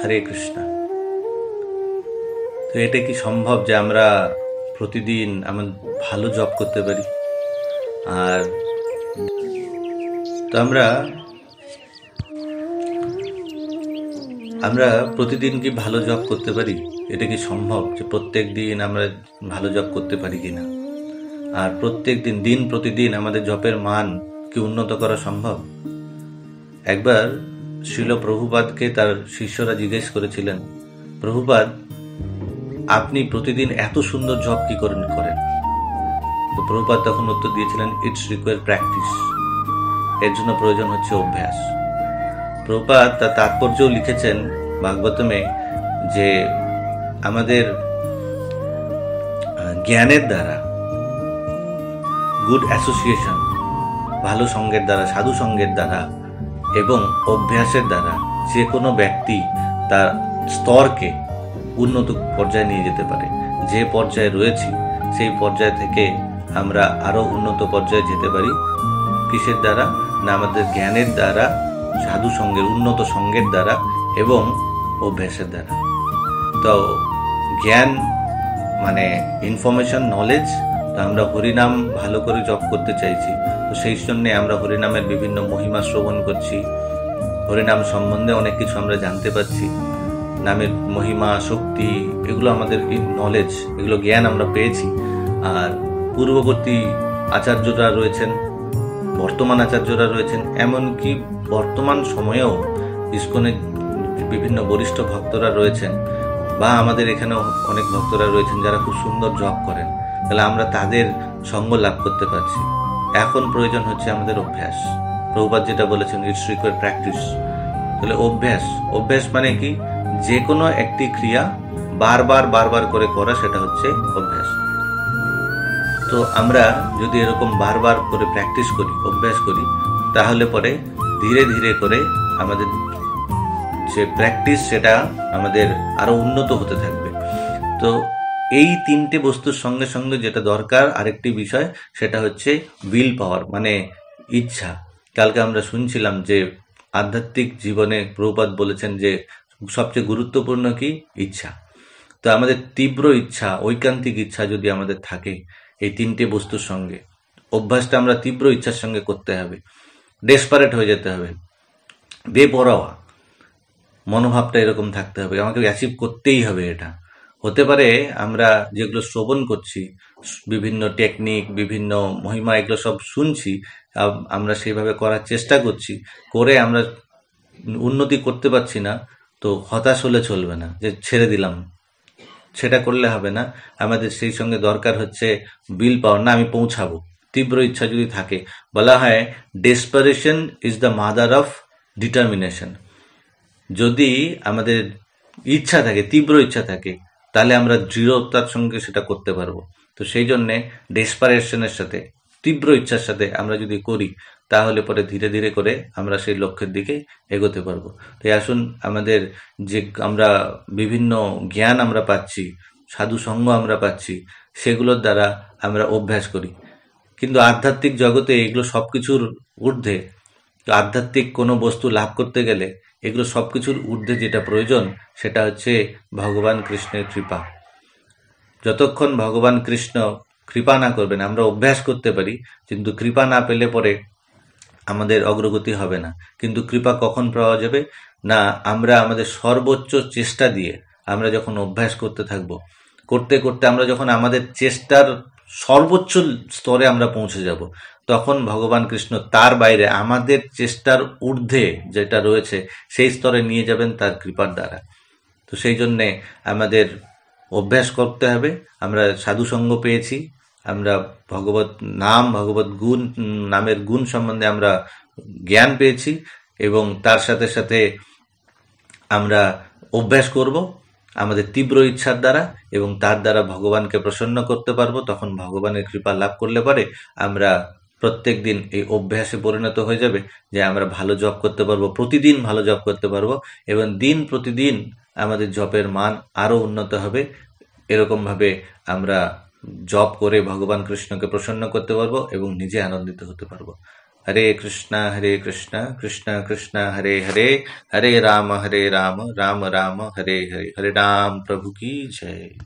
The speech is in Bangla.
হরে কৃষ্ণ। তো এটা কি সম্ভব যে আমরা প্রতিদিন ভালো জব করতে পারি? আর তো আমরা প্রতিদিন কি ভালো জব করতে পারি? এটা কি সম্ভব যে প্রত্যেক দিন আমরা ভালো জব করতে পারি কিনা? আর প্রত্যেক দিন প্রতিদিন আমাদের জবের মান কি উন্নত করা সম্ভব? একবার শ্রীল প্রভুপাদকে তার শিষ্যরা জিজ্ঞেস করেছিলেন, প্রভুপাদ, আপনি প্রতিদিন এত সুন্দর জব কি করেন? তো প্রভুপাদ তখন উত্তর দিয়েছিলেন, ইটস রিকোয়ার প্র্যাকটিস। এর জন্য প্রয়োজন হচ্ছে অভ্যাস। প্রভুপাদ তার তাৎপর্যও লিখেছেন ভাগবতমে যে আমাদের জ্ঞানের দ্বারা, গুড অ্যাসোসিয়েশন, ভালো সঙ্গের দ্বারা, সাধু সঙ্গের দ্বারা এবং অভ্যাসের দ্বারা যে কোনো ব্যক্তি তার স্তরকে উন্নত পর্যায়ে নিয়ে যেতে পারে। যে পর্যায়ে রয়েছি সেই পর্যায় থেকে আমরা আরো উন্নত পর্যায়ে যেতে পারি। কিসের দ্বারা? না, আমাদের জ্ঞানের দ্বারা, সাধু সঙ্গের, উন্নত সঙ্গের দ্বারা এবং অভ্যাসের দ্বারা। তো জ্ঞান মানে ইনফরমেশন, নলেজ। তো আমরা হরিনাম ভালো করে জপ করতে চাইছি, তো সেই জন্যে আমরা হরিনামের বিভিন্ন মহিমা শ্রবণ করছি, হরিনাম সম্বন্ধে অনেক কিছু আমরা জানতে পারছি, নামের মহিমা, শক্তি, এগুলো আমাদের নলেজ, এগুলো জ্ঞান আমরা পেয়েছি। আর পূর্ববর্তী আচার্যরা রয়েছেন, বর্তমান আচার্যরা রয়েছেন, এমনকি বর্তমান সময়েও ইস্কনের বিভিন্ন বরিষ্ঠ ভক্তরা রয়েছেন, বা আমাদের এখানেও অনেক ভক্তরা রয়েছেন যারা খুব সুন্দর জপ করেন। তাহলে আমরা তাদের সঙ্গ লাভ করতে পারছি। এখন প্রয়োজন হচ্ছে আমাদের অভ্যাস। প্রভুপাদ যেটা বলেছেন, ইটস রিকোয়ার প্র্যাকটিস। তাহলে অভ্যাস মানে কি? যে কোনো একটি ক্রিয়া বারবার করে করা, সেটা হচ্ছে অভ্যাস। তো আমরা যদি এরকম বারবার করে প্র্যাকটিস করি, অভ্যাস করি, তাহলে পরে ধীরে ধীরে করে আমাদের যে প্র্যাকটিস সেটা আমাদের আরো উন্নত হতে থাকবে। তো এই তিনটে বস্তুর সঙ্গে সঙ্গে যেটা দরকার আরেকটি বিষয়, সেটা হচ্ছে উইল পাওয়ার, মানে ইচ্ছা। কালকে আমরা শুনছিলাম যে আধ্যাত্মিক জীবনে প্রভুপাদ বলেছেন যে সবচেয়ে গুরুত্বপূর্ণ কি? ইচ্ছা। তো আমাদের তীব্র ইচ্ছা, ঐকান্তিক ইচ্ছা যদি আমাদের থাকে এই তিনটে বস্তুর সঙ্গে, অভ্যাসটা আমরা তীব্র ইচ্ছার সঙ্গে করতে হবে, ডেসপারেট হয়ে যেতে হবে, বেপরোয়া মনোভাবটা এরকম থাকতে হবে, আমাকে অ্যাচিভ করতেই হবে। এটা হতে পারে আমরা যেগুলো শ্রবণ করছি, বিভিন্ন টেকনিক, বিভিন্ন মহিমা, এগুলো সব শুনছি, আমরা সেইভাবে করার চেষ্টা করছি, করে আমরা উন্নতি করতে পারছি না, তো হতাশ হলে চলবে না যে ছেড়ে দিলাম, সেটা করলে হবে না। আমাদের সেই সঙ্গে দরকার হচ্ছে উইল পাওয়ার, না আমি পৌঁছাবো। তীব্র ইচ্ছা যদি থাকে, বলা হয় desperation is the mother of determination. যদি আমাদের ইচ্ছা থাকে, তীব্র ইচ্ছা থাকে, তাহলে আমরা দৃঢ়তার সঙ্গে সেটা করতে পারবো। তো সেই জন্যে ডেসপারেশনের সাথে, তীব্র ইচ্ছার সাথে আমরা যদি করি, তাহলে পরে ধীরে ধীরে করে আমরা সেই লক্ষ্যের দিকে এগোতে পারবো। তাই আসুন, আমাদের যে আমরা বিভিন্ন জ্ঞান আমরা পাচ্ছি, সাধু সঙ্গ আমরা পাচ্ছি, সেগুলোর দ্বারা আমরা অভ্যাস করি। কিন্তু আধ্যাত্মিক জগতে এগুলো সবকিছুর ঊর্ধ্বে। আধ্যাত্মিক কোনো বস্তু লাভ করতে গেলে এগুলো সবকিছুর ঊর্ধ্বে যেটা প্রয়োজন, সেটা হচ্ছে ভগবান কৃষ্ণের কৃপা। যতক্ষণ ভগবান কৃষ্ণ কৃপা না করবেন, আমরা অভ্যাস করতে পারি, কিন্তু কৃপা না পেলে পরে আমাদের অগ্রগতি হবে না। কিন্তু কৃপা কখন পাওয়া যাবে? না, আমরা আমাদের সর্বোচ্চ চেষ্টা দিয়ে আমরা যখন অভ্যাস করতে থাকবো, করতে করতে আমরা যখন আমাদের চেষ্টার সর্বোচ্চ স্তরে আমরা পৌঁছে যাব, তখন ভগবান কৃষ্ণ তার বাইরে আমাদের চেষ্টার ঊর্ধ্বে যেটা রয়েছে সেই স্তরে নিয়ে যাবেন তার কৃপার দ্বারা। তো সেই জন্যে আমাদের অভ্যাস করতে হবে। আমরা সাধুসঙ্গ পেয়েছি, আমরা ভগবত নাম, ভগবত গুণ, নামের গুণ সম্বন্ধে আমরা জ্ঞান পেয়েছি, এবং তার সাথে সাথে আমরা অভ্যাস করব আমাদের তীব্র ইচ্ছার দ্বারা, এবং তার দ্বারা ভগবানকে প্রসন্ন করতে পারবো। তখন ভগবানের কৃপা লাভ করলে পরে আমরা প্রত্যেক দিন এই অভ্যাসে পরিণত হয়ে যাবে যে আমরা ভালো জপ করতে পারবো, প্রতিদিন ভালো জপ করতে পারবো, এবং দিন প্রতিদিন আমাদের জপের মান আরো উন্নত হবে। এরকম ভাবে আমরা জপ করে ভগবান কৃষ্ণকে প্রসন্ন করতে পারবো এবং নিজে আনন্দিত হতে পারবো। हरे कृष्णा कृष्ण कृष्ण हरे हरे, हरे राम राम राम हरे हरे। हरे राम प्रभु की जय।